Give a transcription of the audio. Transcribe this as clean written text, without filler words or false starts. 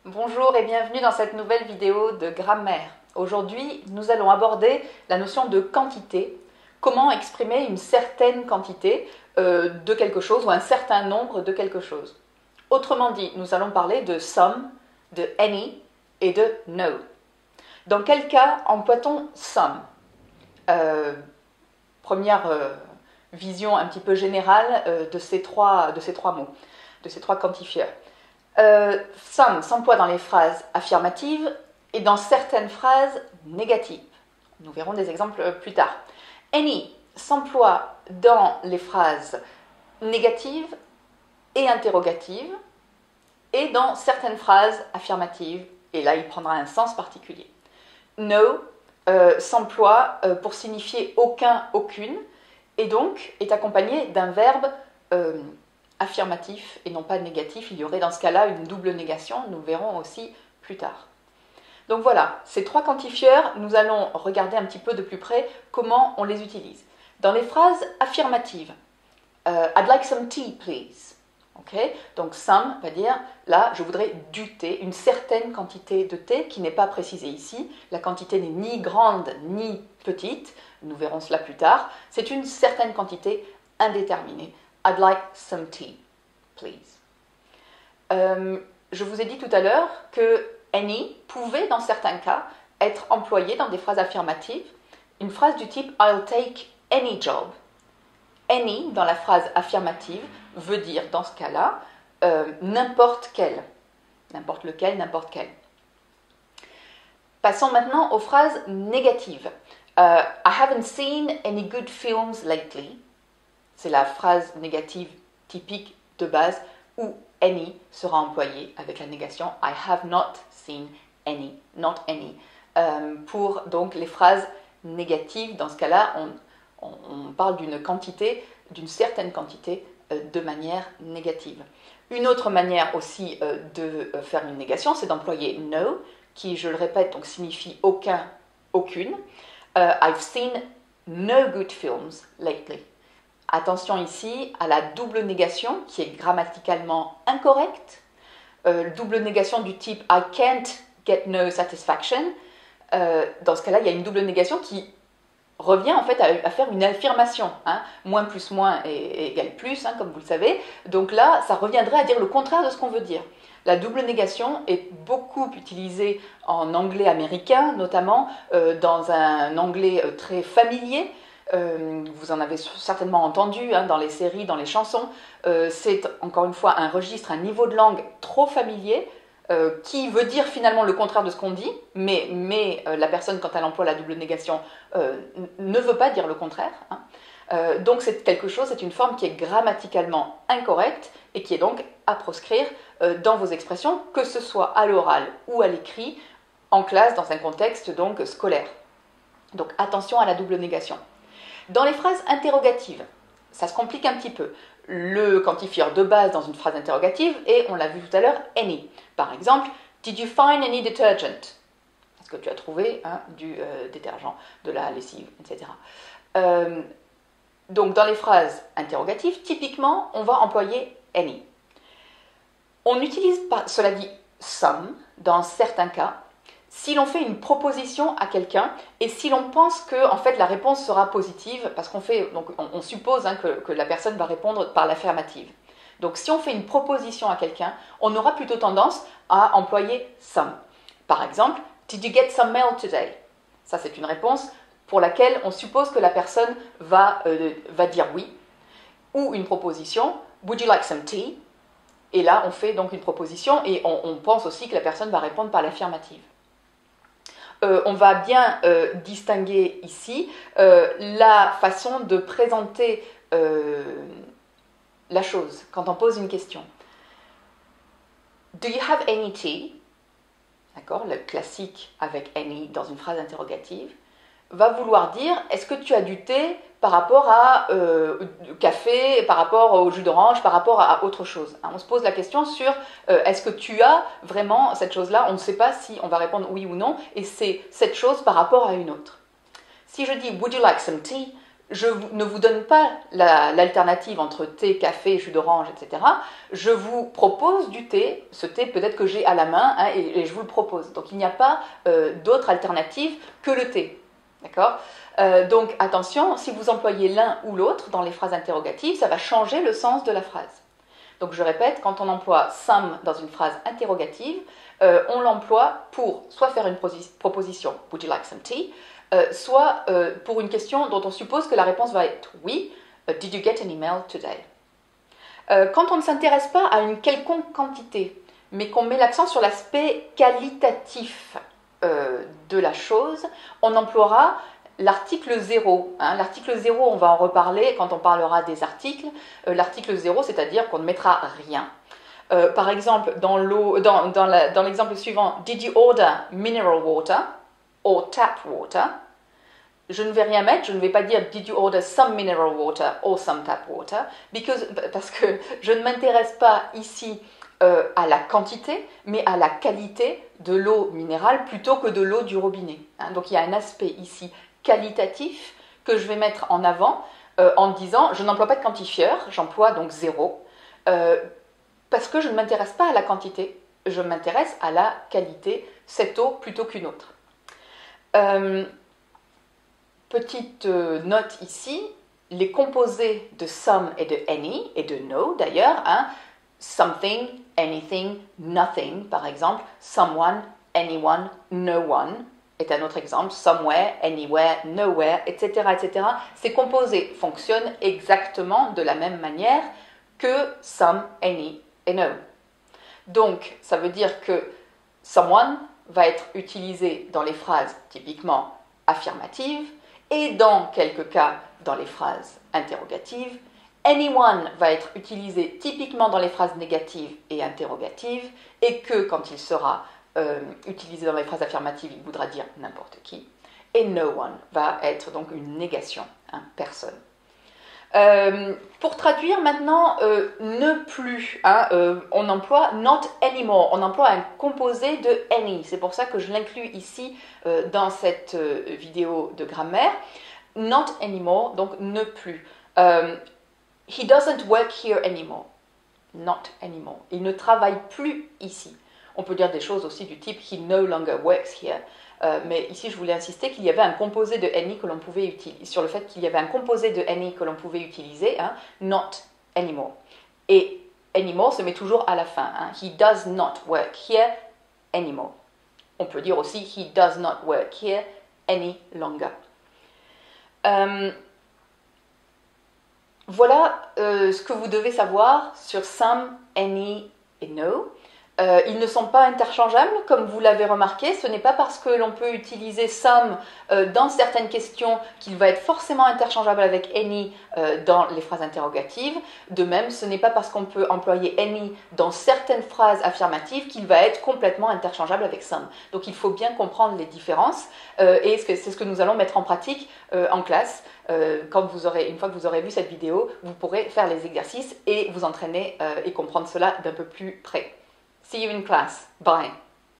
Bonjour et bienvenue dans cette nouvelle vidéo de grammaire. Aujourd'hui, nous allons aborder la notion de quantité, comment exprimer une certaine quantité de quelque chose ou un certain nombre de quelque chose. Autrement dit, nous allons parler de some, de any et de no. Dans quel cas emploie-t-on some? Première vision un petit peu générale de ces trois mots, de ces trois quantifieurs. Some s'emploie dans les phrases affirmatives et dans certaines phrases négatives. Nous verrons des exemples plus tard. Any s'emploie dans les phrases négatives et interrogatives et dans certaines phrases affirmatives, et là il prendra un sens particulier. No s'emploie pour signifier aucun, aucune, et donc est accompagné d'un verbe affirmatif et non pas négatif. Il y aurait dans ce cas-là une double négation, nous verrons aussi plus tard. Donc voilà, ces trois quantifieurs, nous allons regarder un petit peu de plus près comment on les utilise. Dans les phrases affirmatives, I'd like some tea, please. Okay? Donc some va dire, là, je voudrais du thé, une certaine quantité de thé qui n'est pas précisée ici. La quantité n'est ni grande ni petite, nous verrons cela plus tard. C'est une certaine quantité indéterminée. I'd like some tea, please. Je vous ai dit tout à l'heure que any pouvait, dans certains cas, être employé dans des phrases affirmatives. Une phrase du type I'll take any job. Any, dans la phrase affirmative, veut dire, dans ce cas-là, n'importe quel. N'importe lequel, n'importe quel. Passons maintenant aux phrases négatives. I haven't seen any good films lately. C'est la phrase négative typique de base où any sera employé avec la négation I have not seen any, not any. Pour donc les phrases négatives, dans ce cas-là, on parle d'une quantité, d'une certaine quantité de manière négative. Une autre manière aussi de faire une négation, c'est d'employer no, qui, je le répète, donc signifie aucun, aucune. I've seen no good films lately. Attention ici à la double négation qui est grammaticalement incorrecte. Double négation du type I can't get no satisfaction. Dans ce cas-là, il y a une double négation qui revient en fait à faire une affirmation. Moins plus moins égale plus, comme vous le savez. Donc là, ça reviendrait à dire le contraire de ce qu'on veut dire. La double négation est beaucoup utilisée en anglais américain, notamment dans un anglais très familier. Vous en avez certainement entendu dans les séries, dans les chansons. C'est encore une fois un registre, un niveau de langue trop familier qui veut dire finalement le contraire de ce qu'on dit, mais la personne, quand elle emploie la double négation, ne veut pas dire le contraire. Donc c'est quelque chose, c'est une forme qui est grammaticalement incorrecte et qui est donc à proscrire dans vos expressions, que ce soit à l'oral ou à l'écrit, en classe, dans un contexte donc scolaire. Donc attention à la double négation. Dans les phrases interrogatives, ça se complique un petit peu. Le quantifieur de base dans une phrase interrogative est, on l'a vu tout à l'heure, any. Par exemple, did you find any detergent? Est-ce que tu as trouvé du détergent, de la lessive, etc. Donc dans les phrases interrogatives, typiquement, on va employer any. On n'utilise pas, cela dit, some, dans certains cas, si l'on fait une proposition à quelqu'un et si l'on pense que en fait, la réponse sera positive, parce on suppose que la personne va répondre par l'affirmative. Donc si on fait une proposition à quelqu'un, on aura plutôt tendance à employer some. Par exemple, did you get some mail today? Ça, c'est une réponse pour laquelle on suppose que la personne va dire oui. Ou une proposition, would you like some tea? Et là, on fait donc une proposition et on pense aussi que la personne va répondre par l'affirmative. On va bien distinguer ici la façon de présenter la chose quand on pose une question. Do you have any tea? D'accord, le classique avec any dans une phrase interrogative va vouloir dire est-ce que tu as du thé par rapport à du café, par rapport au jus d'orange, par rapport à autre chose. On se pose la question sur est-ce que tu as vraiment cette chose-là? On ne sait pas si on va répondre oui ou non, et c'est cette chose par rapport à une autre. Si je dis would you like some tea, ne vous donne pas l'alternative entre thé, café, jus d'orange, etc. Je vous propose du thé, ce thé peut-être que j'ai à la main, hein, et je vous le propose. Donc il n'y a pas d'autre alternative que le thé. D'accord ? Donc attention, si vous employez l'un ou l'autre dans les phrases interrogatives, ça va changer le sens de la phrase. Donc je répète, quand on emploie some dans une phrase interrogative, on l'emploie pour soit faire une proposition, would you like some tea, soit pour une question dont on suppose que la réponse va être oui, did you get an email today? Quand on ne s'intéresse pas à une quelconque quantité, mais qu'on met l'accent sur l'aspect qualitatif de la chose, on emploiera l'article 0. Hein. L'article 0, on va en reparler quand on parlera des articles. L'article 0, c'est-à-dire qu'on ne mettra rien. Par exemple, dans l'exemple suivant, did you order mineral water or tap water? Je ne vais rien mettre, je ne vais pas dire did you order some mineral water or some tap water, parce que je ne m'intéresse pas ici à la quantité, mais à la qualité de l'eau minérale plutôt que de l'eau du robinet. Hein. Donc il y a un aspect ici qualitatif que je vais mettre en avant en disant je n'emploie pas de quantifieur, j'emploie donc 0, parce que je ne m'intéresse pas à la quantité, je m'intéresse à la qualité, cette eau plutôt qu'une autre. Petite note ici, les composés de some et de any, et de no d'ailleurs, hein, something, anything, nothing par exemple, someone, anyone, no one est un autre exemple, somewhere, anywhere, nowhere, etc. etc. Ces composés fonctionnent exactement de la même manière que some, any et no. Donc, ça veut dire que someone va être utilisé dans les phrases typiquement affirmatives et dans quelques cas dans les phrases interrogatives. Anyone va être utilisé typiquement dans les phrases négatives et interrogatives et que quand il sera utilisé dans les phrases affirmatives, il voudra dire n'importe qui. Et no one va être donc une négation, hein, personne. Pour traduire maintenant, ne plus, hein, on emploie not anymore, on emploie un composé de any, c'est pour ça que je l'inclus ici dans cette vidéo de grammaire. Not anymore, donc ne plus. He doesn't work here anymore. Not anymore. Il ne travaille plus ici. On peut dire des choses aussi du type he no longer works here. Mais ici, je voulais insister qu'il y avait un composé de any que l'on pouvait utiliser, sur le fait qu'il y avait un composé de any que l'on pouvait utiliser, hein, not anymore. Et anymore se met toujours à la fin. Hein. He does not work here anymore. On peut dire aussi he does not work here any longer. Voilà ce que vous devez savoir sur some, any et no. Ils ne sont pas interchangeables, comme vous l'avez remarqué. Ce n'est pas parce que l'on peut utiliser some dans certaines questions qu'il va être forcément interchangeable avec any dans les phrases interrogatives. De même, ce n'est pas parce qu'on peut employer any dans certaines phrases affirmatives qu'il va être complètement interchangeable avec some. Donc il faut bien comprendre les différences et c'est ce que nous allons mettre en pratique en classe. Une fois que vous aurez vu cette vidéo, vous pourrez faire les exercices et vous entraîner et comprendre cela d'un peu plus près. See you in class. Bye.